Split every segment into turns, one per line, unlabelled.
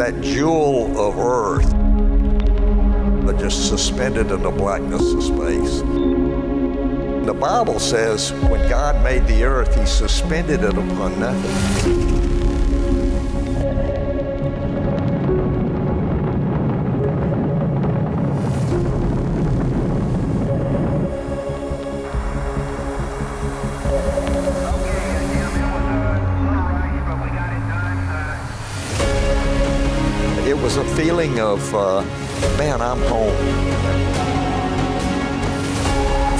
that jewel of Earth, but just suspended in the blackness of space. The Bible says when God made the earth, he suspended it upon nothing. It was a feeling of, man, I'm home.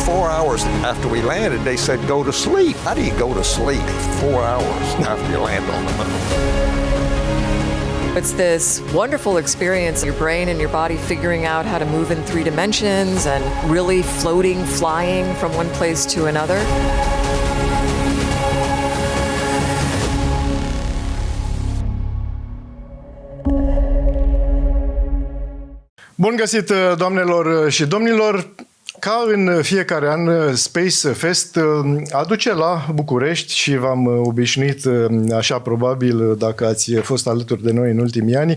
4 hours after we landed, they said, go to sleep. How do you go to sleep 4 hours after you land on the moon?
It's this wonderful experience, your brain and your body figuring out how to move in 3 dimensions and really floating, flying from one place to another.
Bun găsit, doamnelor și domnilor! Ca în fiecare an, SpaceFEST aduce la București și v-am obișnuit, așa probabil, dacă ați fost alături de noi în ultimii ani,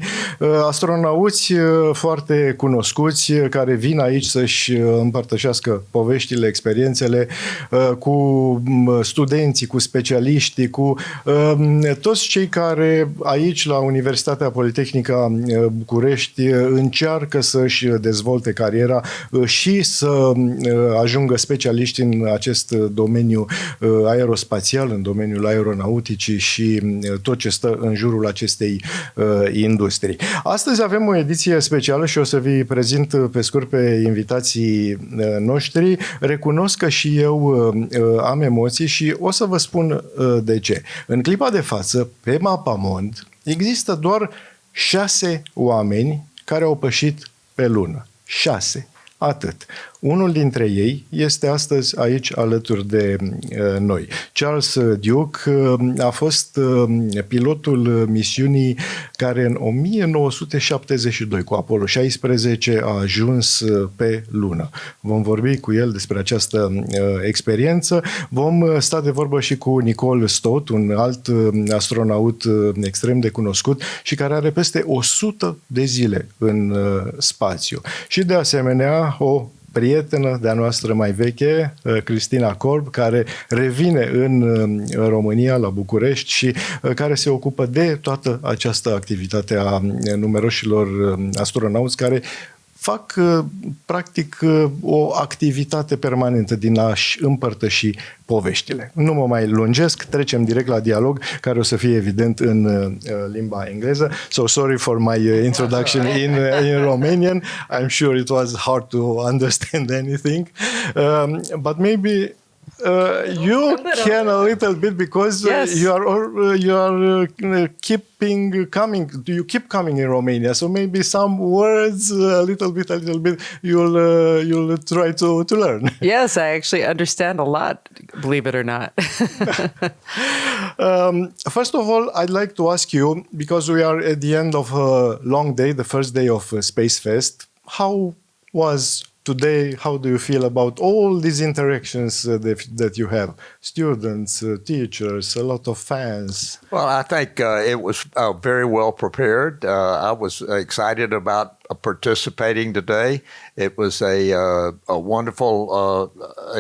astronauți foarte cunoscuți care vin aici să-și împărtășească poveștile, experiențele cu studenții, cu specialiștii, cu toți cei care aici la Universitatea Politehnică București încearcă să-și dezvolte cariera și să ajungă specialiști în acest domeniu aerospațial, în domeniul aeronauticii și tot ce stă în jurul acestei industrii. Astăzi avem o ediție specială și o să vi prezint pe scurt pe invitații noștri. Recunosc că și eu am emoții și o să vă spun de ce. În clipa de față, pe mapamond, există doar 6 oameni care au pășit pe Lună. 6. Atât. Unul dintre ei este astăzi aici alături de noi. Charles Duke a fost pilotul misiunii care în 1972 cu Apollo 16 a ajuns pe Lună. Vom vorbi cu el despre această experiență. Vom sta de vorbă și cu Nicole Stott, un alt astronaut extrem de cunoscut și care are peste 100 de zile în spațiu. Și de asemenea o prietenă de-a noastră mai veche, Christina Korp, care revine în România, la București și care se ocupă de toată această activitate a numeroșilor astronauți care fac, practic, o activitate permanentă din a-și împărtăși poveștile. Nu mă mai lungesc, trecem direct la dialog, care o să fie evident în limba engleză. So sorry for my introduction in Romanian. I'm sure it was hard to understand anything. But maybe you can a little bit because
yes.
you are keeping coming. You keep coming in Romania, so maybe some words a little bit you'll try to learn.
Yes, I actually understand a lot, believe it or not.
First of all, I'd like to ask you, because we are at the end of a long day, the first day of SpaceFEST, how was today? How do you feel about all these interactions that you have? Students, teachers, a lot of fans.
Well, I think it was very well prepared. I was excited about participating today. It was a wonderful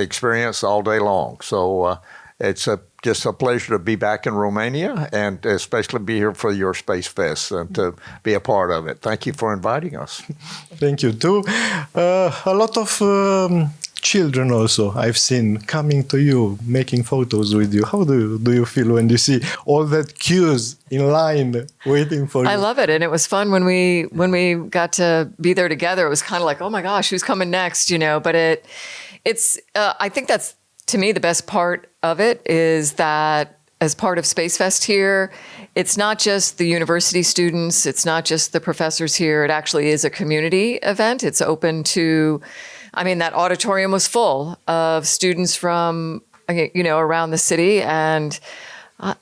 experience all day long. So it's just a pleasure to be back in Romania and especially be here for your SpaceFest and to be a part of it. Thank you for inviting us.
Thank you too. A lot of children also I've seen coming to you, making photos with you. How do you feel when you see all that queues in line waiting for you?
I love it, and it was fun when we got to be there together. It was kind of like, oh my gosh, who's coming next, you know? But it's I think that's, to me, the best part of it is that as part of SpaceFest here, it's not just the university students, it's not just the professors here, it actually is a community event. It's open to, I mean, that auditorium was full of students from, you know, around the city, and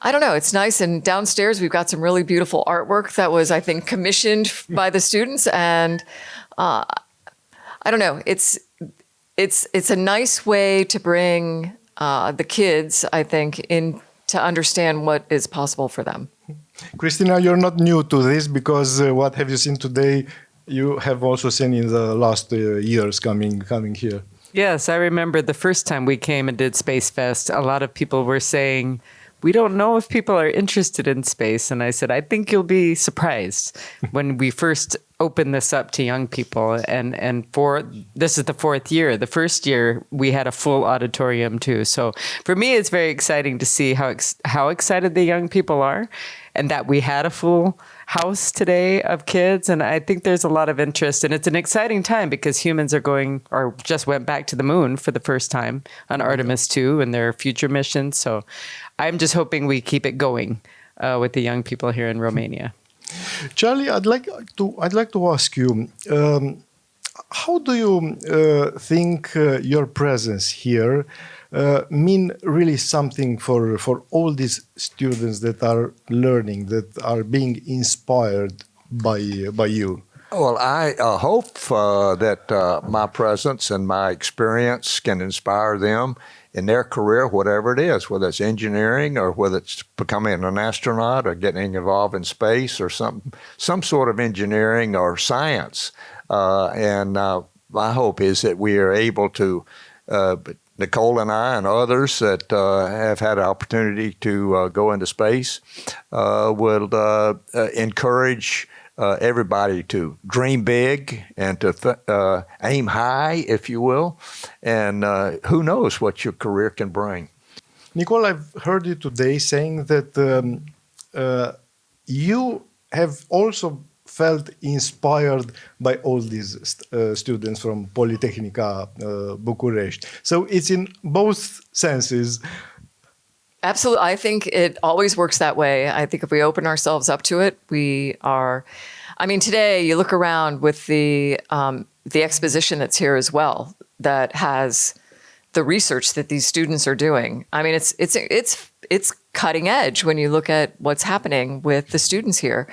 I don't know, it's nice. And downstairs we've got some really beautiful artwork that was, I think, commissioned by the students, and I don't know, it's a nice way to bring the kids, I think, in to understand what is possible for them.
Christina, you're not new to this because what have you seen today? You have also seen in the last years coming here.
Yes, I remember the first time we came and did SpaceFest, a lot of people were saying, we don't know if people are interested in space. And I said, I think you'll be surprised when we first open this up to young people. And for this is the fourth year. The first year we had a full auditorium too. So for me, it's very exciting to see how excited the young people are, and that we had a full house today of kids. And I think there's a lot of interest, and it's an exciting time because humans are going, or just went back to the moon for the first time on Artemis 2 and their future missions. So I'm just hoping we keep it going with the young people here in Romania.
Charlie, I'd like to ask you, how do you think your presence here mean really something for all these students that are learning, that are being inspired by you?
Well, I hope that my presence and my experience can inspire them in their career, whatever it is, whether it's engineering or whether it's becoming an astronaut or getting involved in space or some sort of engineering or science. And my hope is that we are able to, Nicole and I and others that have had an opportunity to go into space will encourage everybody to dream big and to aim high, if you will, and who knows what your career can bring.
Nicole, I've heard you today saying that you have also felt inspired by all these students from Politehnica Bucharest. So it's in both senses.
Absolutely. I think it always works that way. I think if we open ourselves up to it, we are, I mean, today you look around with the exposition that's here as well, that has the research that these students are doing. I mean, it's cutting edge when you look at what's happening with the students here.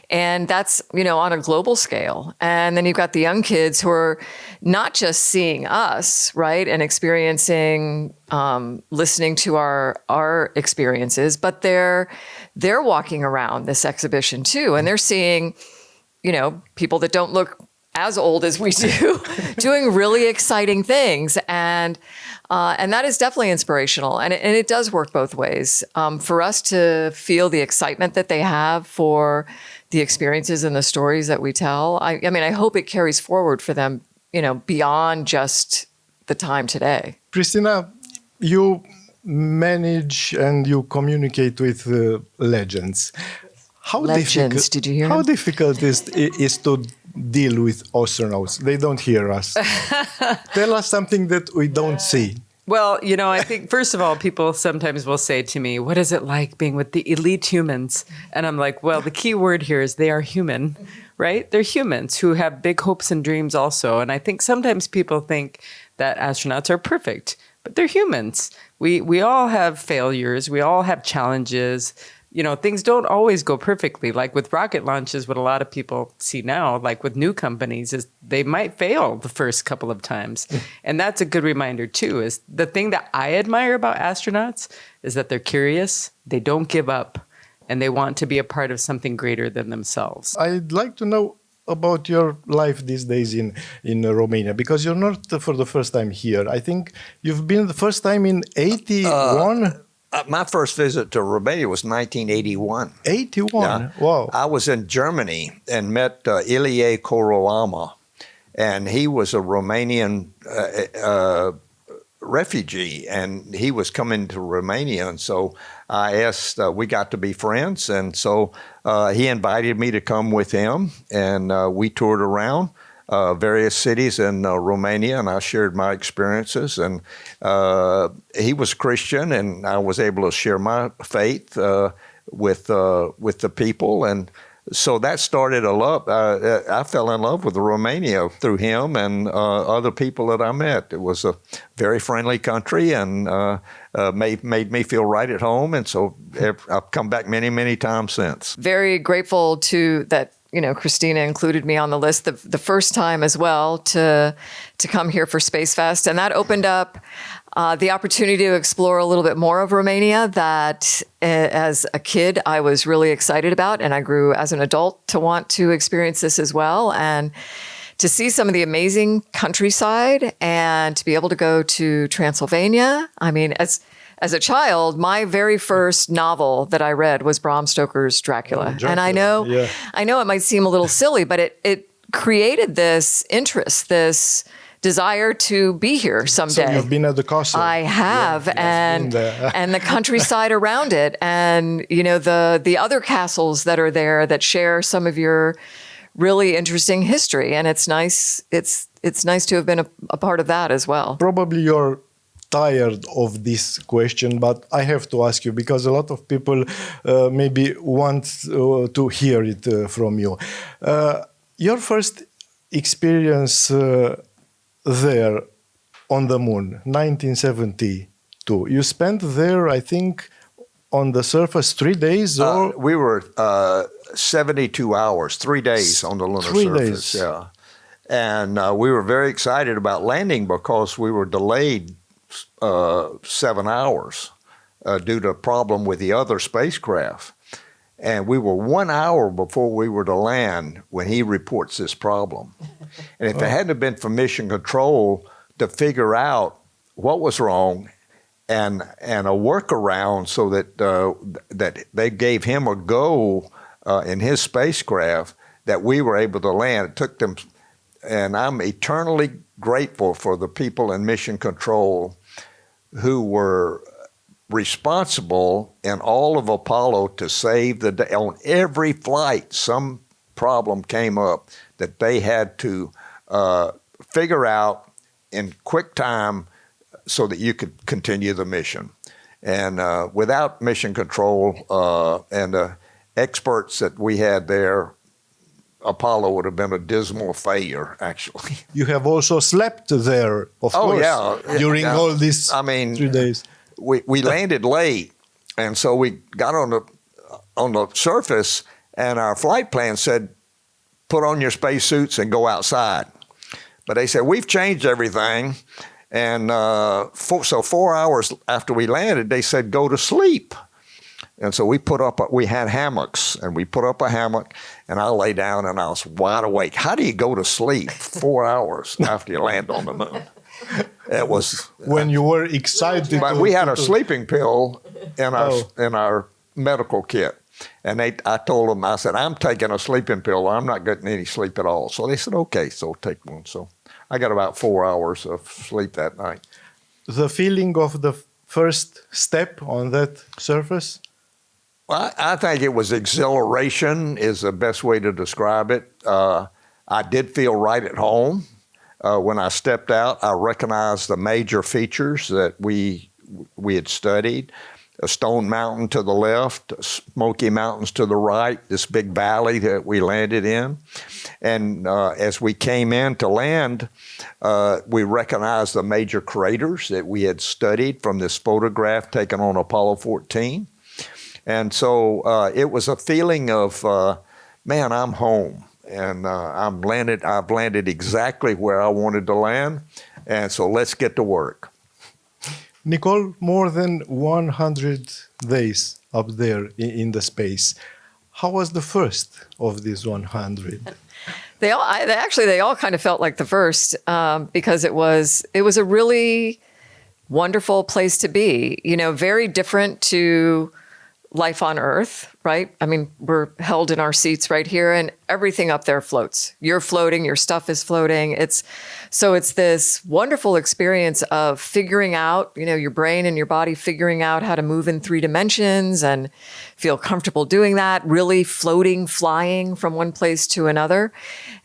And that's, on a global scale. And then you've got the young kids who are not just seeing us, right, and experiencing, listening to our experiences, but they're walking around this exhibition too. And they're seeing, people that don't look as old as we do, doing really exciting things. And that is definitely inspirational. And it does work both ways. For us to feel the excitement that they have for the experiences and the stories that we tell, I mean, I hope it carries forward for them, beyond just the time today.
Christina, you manage and you communicate with legends.
Legends, did you hear
How
him?
difficult is to deal with astronauts? They don't hear us. Tell us something that we don't see.
Well, I think, first of all, people sometimes will say to me, what is it like being with the elite humans? And I'm like, well, the key word here is they are human, right? They're humans who have big hopes and dreams also. And I think sometimes people think that astronauts are perfect, but they're humans. We all have failures. We all have challenges. Things don't always go perfectly. Like with rocket launches, what a lot of people see now, like with new companies, is they might fail the first couple of times. And that's a good reminder too, is the thing that I admire about astronauts is that they're curious, they don't give up, and they want to be a part of something greater than themselves.
I'd like to know about your life these days in Romania, because you're not for the first time here. I think you've been the first time in 81.
My first visit to Romania was 1981.
81?
Yeah.
Wow.
I was in Germany and met Ilie Koroama, and he was a Romanian refugee, and he was coming to Romania. And so I asked, we got to be friends, and so he invited me to come with him, and we toured around various cities in Romania, and I shared my experiences. And he was Christian, and I was able to share my faith with the people. And so that started a love. I fell in love with Romania through him and other people that I met. It was a very friendly country, and made me feel right at home. And so I've come back many, many times since.
Very grateful to that. Christina included me on the list the first time as well to come here for SpaceFest. And that opened up the opportunity to explore a little bit more of Romania that as a kid I was really excited about, and I grew as an adult to want to experience this as well, and to see some of the amazing countryside and to be able to go to Transylvania. I mean, as a child, my very first novel that I read was Bram Stoker's Dracula. And I know it might seem a little silly, but it created this interest, this desire to be here someday.
So you've been at the castle.
I have, and the countryside around it, and the other castles that are there that share some of your really interesting history. And it's nice. It's nice to have been a part of that as well.
Probably you're tired of this question, but I have to ask you because a lot of people maybe want to hear it from you. Your first experience there on the moon, 1972. You spent there, I think, on the surface 3 days, or
we were 72 hours, 3 days on the lunar
3
surface.
days.
Yeah, and we were very excited about landing because we were delayed 7 hours due to a problem with the other spacecraft. And we were 1 hour before we were to land when he reports this problem. And if it hadn't been for mission control to figure out what was wrong and a workaround so that that they gave him a go in his spacecraft, that we were able to land. It took them, and I'm eternally grateful for the people in mission control who were responsible in all of Apollo to save the day. On every flight, some problem came up that they had to figure out in quick time so that you could continue the mission. And without mission control and the experts that we had there, Apollo would have been a dismal failure, actually.
you have also slept there, of course, during all these 3 days.
We landed late, and so we got on the surface, and our flight plan said, put on your space suits and go outside. But they said, we've changed everything. And so 4 hours after we landed, they said, go to sleep. And so we had hammocks, and we put up a hammock, and I lay down, and I was wide awake. How do you go to sleep 4 hours after you land on the moon? It was
when you were excited.
But we had a sleeping pill in our medical kit, and I told them, I said, I'm taking a sleeping pill. I'm not getting any sleep at all. So they said, okay, so take one. So I got about 4 hours of sleep that night.
The feeling of the first step on that surface?
Well, I think it was exhilaration is the best way to describe it. I did feel right at home. When I stepped out, I recognized the major features that we had studied. A stone mountain to the left, Smoky Mountains to the right, this big valley that we landed in. And as we came in to land, we recognized the major craters that we had studied from this photograph taken on Apollo 14. And so it was a feeling of, man, I'm home. And I've landed exactly where I wanted to land. And so let's get to work.
Nicole, more than 100 days up there in the space. How was the first of these 100?
They all kind of felt like the first because it was a really wonderful place to be. Very different to life on Earth, right? I mean, we're held in our seats right here, and everything up there floats. You're floating, your stuff is floating. It's this wonderful experience of figuring out, your brain and your body figuring out how to move in 3 dimensions and feel comfortable doing that, really floating, flying from one place to another.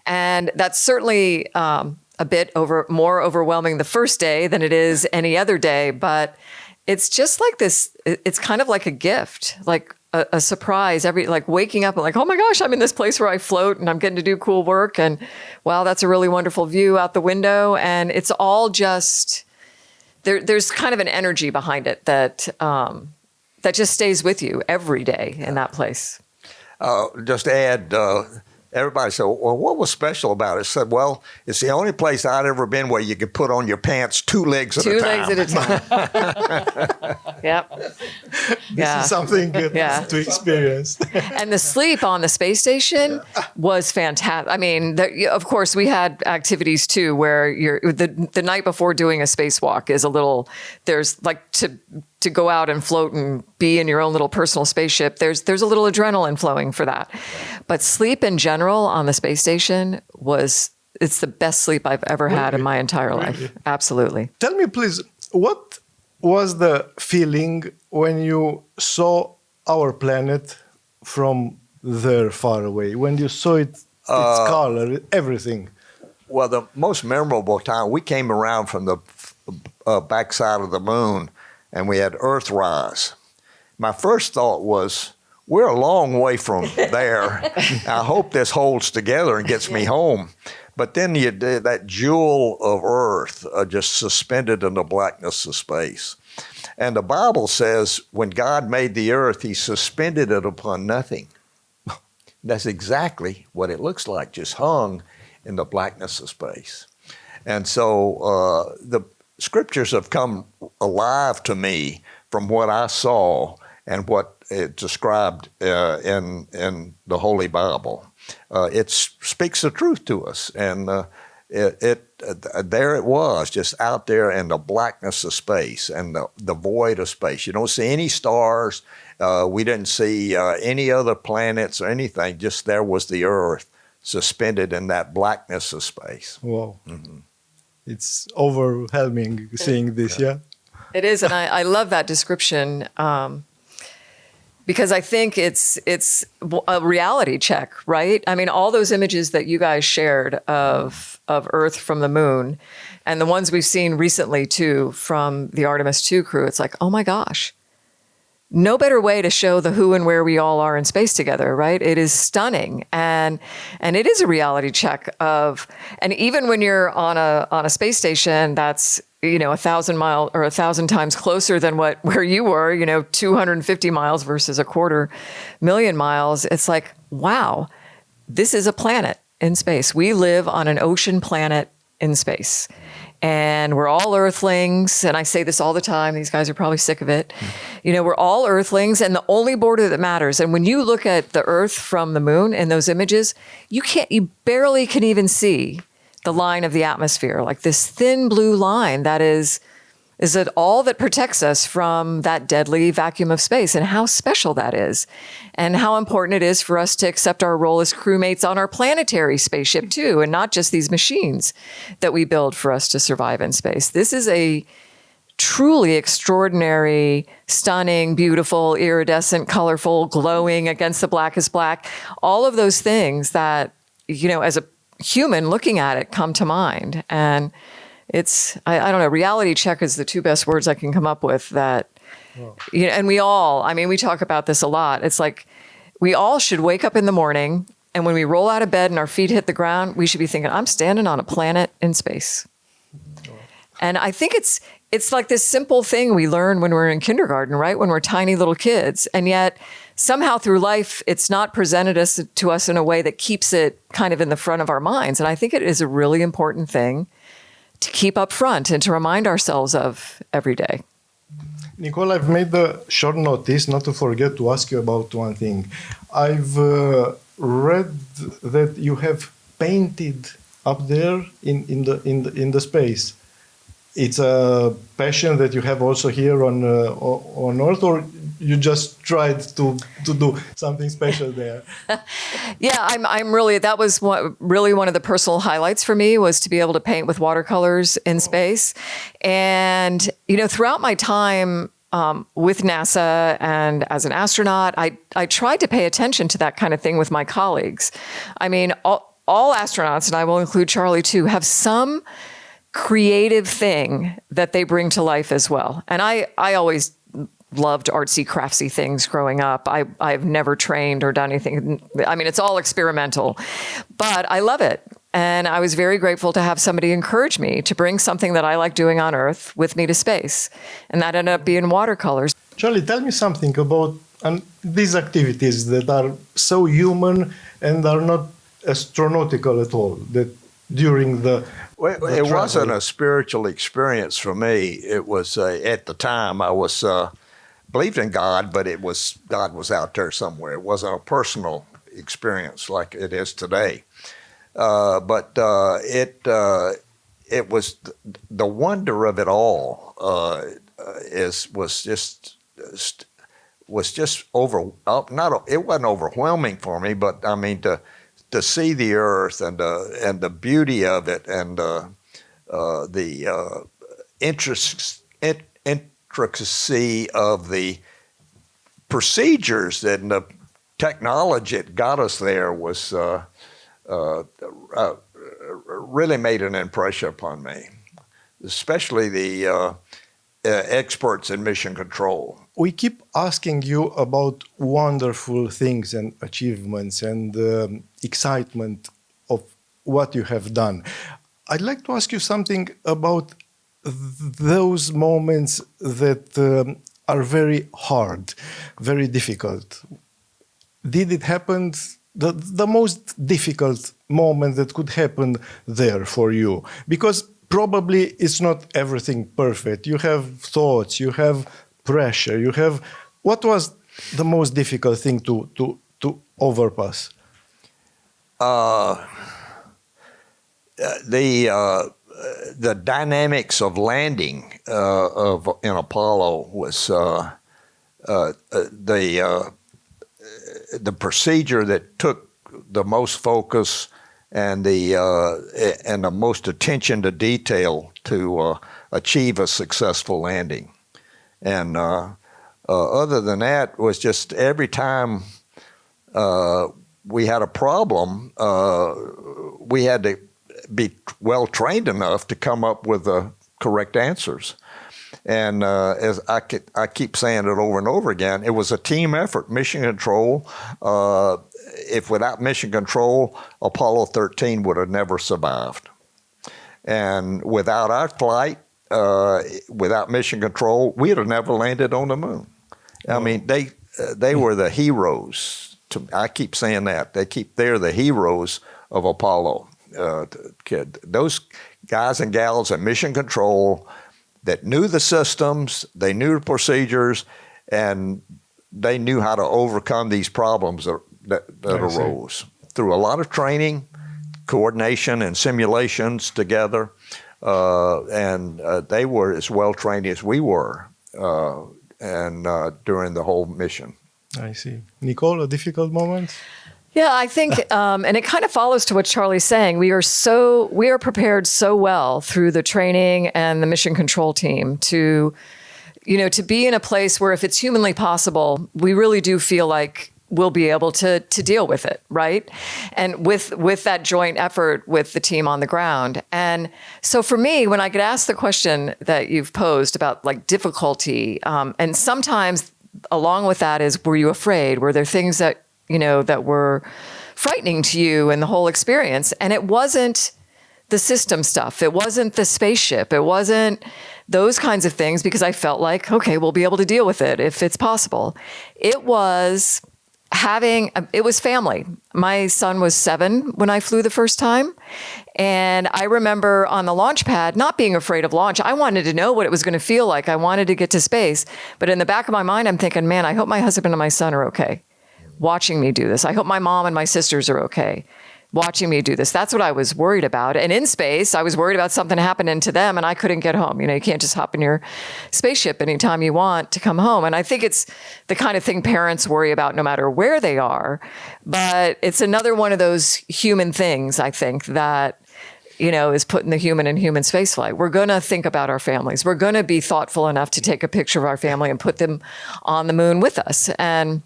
And that's certainly a bit more overwhelming the first day than it is any other day, but it's just like this, it's kind of like a gift, like a surprise, like waking up and like, oh my gosh, I'm in this place where I float and I'm getting to do cool work. And wow, that's a really wonderful view out the window. And it's all just, there's kind of an energy behind it that just stays with you every day in that place.
Just add, Everybody said, well, what was special about it? I said, well, it's the only place I'd ever been where you could put on your pants 2 legs at a time.
2 legs at a time. Yep.
This is something to experience.
And the sleep on the space station was fantastic. I mean, of course, we had activities too, where the night before doing a spacewalk is a little. There's like to go out and float and be in your own little personal spaceship. There's a little adrenaline flowing for that, but sleep in general on the space station it's the best sleep I've ever had in my entire life. Absolutely.
Tell me, please, what was the feeling when you saw our planet from there far away? When you saw its color, everything?
Well, the most memorable time, we came around from the backside of the moon, and we had Earthrise. My first thought was, we're a long way from there. I hope this holds together and gets me home. But then you did that jewel of Earth just suspended in the blackness of space. And the Bible says when God made the earth, he suspended it upon nothing. That's exactly what it looks like, just hung in the blackness of space. And so the scriptures have come alive to me from what I saw and what it described in the Holy Bible. It speaks the truth to us, and there it was, just out there in the blackness of space and the void of space. You don't see any stars. We didn't see any other planets or anything. Just there was the earth suspended in that blackness of space.
Wow. Mm-hmm. It's overwhelming seeing this, yeah?
It is, and I love that description because I think it's a reality check, right? I mean, all those images that you guys shared of Earth from the moon and the ones we've seen recently too from the Artemis 2 crew, it's like, oh my gosh, no better way to show the who and where we all are in space together, right? It is stunning. And it is a reality check and even when you're on a space station that's, 1,000 miles or 1,000 times closer than where you were, 250 miles versus 250,000 miles. It's like, wow, this is a planet in space. We live on an ocean planet in space. And we're all earthlings. And I say this all the time. These guys are probably sick of it. We're all earthlings and the only border that matters. And when you look at the Earth from the moon in those images, you barely can even see the line of the atmosphere, like this thin blue line that is it all that protects us from that deadly vacuum of space, and how special that is, and how important it is for us to accept our role as crewmates on our planetary spaceship too, and not just these machines that we build for us to survive in space. This is a truly extraordinary, stunning, beautiful, iridescent, colorful, glowing against the blackest black, all of those things that, as a human looking at it come to mind. And it's, I don't know, reality check is the 2 best words I can come up with that, and we talk about this a lot. It's like, we all should wake up in the morning, and when we roll out of bed and our feet hit the ground, we should be thinking, I'm standing on a planet in space. And I think it's like this simple thing we learn when we're in kindergarten, right? When we're tiny little kids. And yet somehow through life, it's not presented to us in a way that keeps it kind of in the front of our minds. And I think it is a really important thing to keep up front and to remind ourselves of every day.
Nicole, I've made the short notice not to forget to ask you about one thing. I've read that you have painted up there in the space. It's a passion that you have also here on Earth, or you just tried to do something special there?
Yeah, I'm really, that was really one of the personal highlights for me, was to be able to paint with watercolors in space. And, throughout my time with NASA and as an astronaut, I tried to pay attention to that kind of thing with my colleagues. I mean, all astronauts, and I will include Charlie too, have some creative thing that they bring to life as well. And I always loved artsy, craftsy things growing up. I've never trained or done anything. I mean, it's all experimental, but I love it. And I was very grateful to have somebody encourage me to bring something that I like doing on Earth with me to space. And that ended up being watercolors.
Charlie, tell me something about these activities that are so human and are not astronautical at all? That during the
It
travel?
wasn't a spiritual experience for me. It was at the time I was believed in God, but God was out there somewhere. It wasn't a personal experience like it is today. But it was the wonder of it all. Was just it wasn't overwhelming for me, but I mean to see the earth and the beauty of it and the intricacy of the procedures and the technology that got us there was really made an impression upon me, especially the experts in mission control.
We keep asking you about wonderful things and achievements and excitement of what you have done. I'd like to ask you something about those moments that are very hard, very difficult. Did it happen, the most difficult moment that could happen there for you? Because probably it's not everything perfect. You have thoughts, you have pressure, you have... What was the most difficult thing to overpass?
The dynamics of landing in Apollo was the procedure that took the most focus and the most attention to detail to achieve a successful landing. And other than that, was just every time we had a problem, we had to be well trained enough to come up with the correct answers. And as I keep saying it over and over again, it was a team effort. Mission control, if without mission control, Apollo 13 would have never survived. And without our flight, without mission control, we'd have never landed on the moon. I mean, they were the heroes. I keep saying that. They're the heroes of Apollo. Those guys and gals in mission control that knew the systems, they knew the procedures, and they knew how to overcome these problems that arose through a lot of training, coordination, and simulations together. And they were as well trained as we were, during the whole mission.
I see. Nicole, a difficult moment?
Yeah, I think, and it kind of follows to what Charlie's saying. We are prepared so well through the training and the mission control team to be in a place where if it's humanly possible, we really do feel like we'll be able to deal with it, right? And with that joint effort with the team on the ground. And so for me, when I get asked the question that you've posed about like difficulty, and sometimes along with that is, were you afraid? Were there things that that were frightening to you and the whole experience? And it wasn't the system stuff. It wasn't the spaceship. It wasn't those kinds of things, because I felt like, okay, we'll be able to deal with it if it's possible. It was family. My son was 7 when I flew the first time. And I remember on the launch pad, not being afraid of launch. I wanted to know what it was going to feel like. I wanted to get to space. But in the back of my mind, I'm thinking, man, I hope my husband and my son are okay watching me do this. I hope my mom and my sisters are okay watching me do this. That's what I was worried about. And in space, I was worried about something happening to them and I couldn't get home. You can't just hop in your spaceship anytime you want to come home. And I think it's the kind of thing parents worry about no matter where they are. But it's another one of those human things, I think, that is putting the human in human spaceflight. We're going to think about our families. We're going to be thoughtful enough to take a picture of our family and put them on the moon with us. And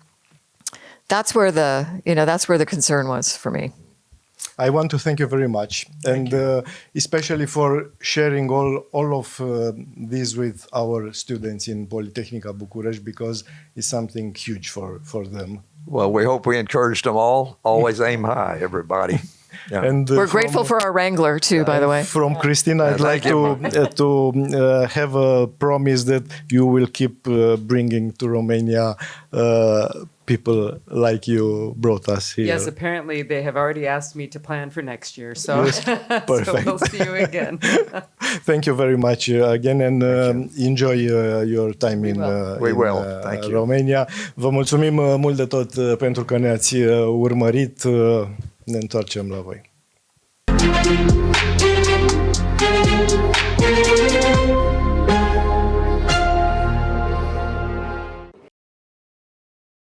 that's where the concern was for me.
I want to thank you very much, and especially for sharing all of this with our students in Politehnica Bucharest, because it's something huge for them.
Well, we hope we encouraged them all. Always aim high, everybody. Yeah.
And
We're grateful for our Wrangler too, by the way.
From Christina, I'd like to have a promise that you will keep bringing to Romania people like you brought us here.
Yes, apparently they have already asked me to plan for next year. So, so
perfect.
we'll see you again.
Thank you very much again and enjoy your time in
Thank you.
Romania. Vă mulțumim mult de tot pentru că ne-ați urmărit. Ne întoarcem la voi.